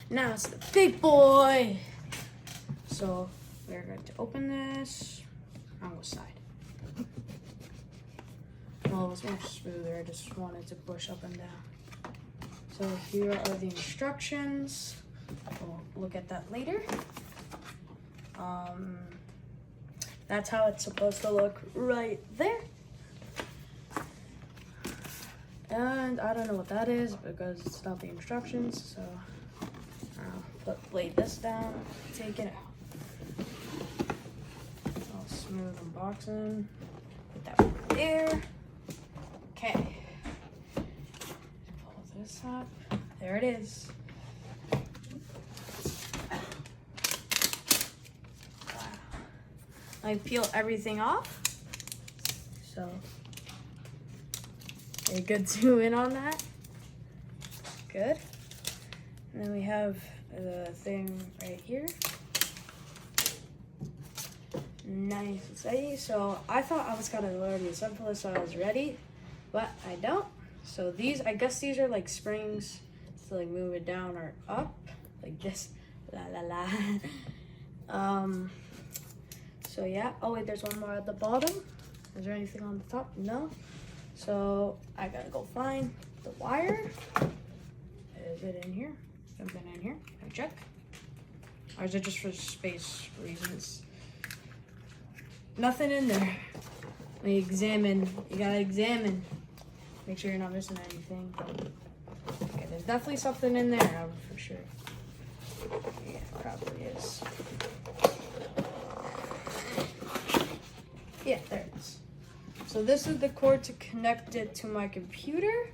Now it's the big boy. So we're going to open this on the side. Well, it was much smoother. I just wanted to push up and down. So here are the instructions. We'll look at that later. That's how it's supposed to look right there. And I don't know what that is because it's not the instructions. So I'll lay this down, take it out. All smooth unboxing. Put that right there. Okay. Pull this up. There it is. I peel everything off. So, a good zoom in on that. Good. And then we have the thing right here. Nice and steady. So I thought I was gonna already assemble this, so I was ready, but I don't. So these, I guess these are like springs to like move it down or up, like this. La la la. So yeah. Oh wait, there's one more at the bottom. Is there anything on the top? No. So I gotta go find the wire. Is it in here? Something in here? Can I check? Or is it just for space reasons? Nothing in there. Let me examine. You gotta examine. Make sure you're not missing anything. Okay, there's definitely something in there, for sure. Yeah, it probably is. Yeah, there it is. So this is the cord to connect it to my computer.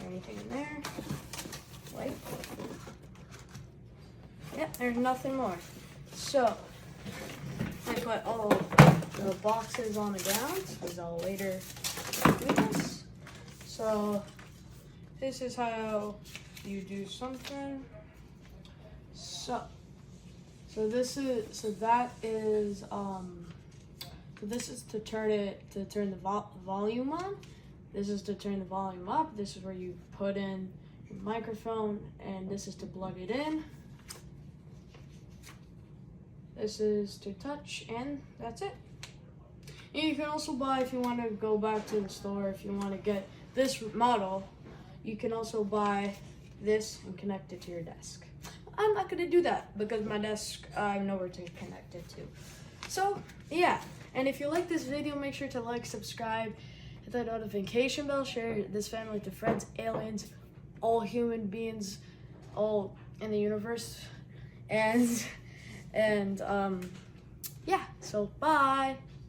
Anything in there? Light. Yeah, there's nothing more. So I put all the boxes on the ground because I'll later do this. So this is how you do something. So this is to turn the volume on. This is to turn the volume up. This is where you put in your microphone, and this is to plug it in. This is to touch, and that's it. And you can also buy, if you want to go back to the store, if you want to get this model, you can also buy this and connect it to your desk. I'm not going to do that because my desk, I have nowhere to connect it to. So, yeah. And if you like this video, make sure to like, subscribe, hit that notification bell, share this family to friends, aliens, all human beings, all in the universe. And yeah, so bye.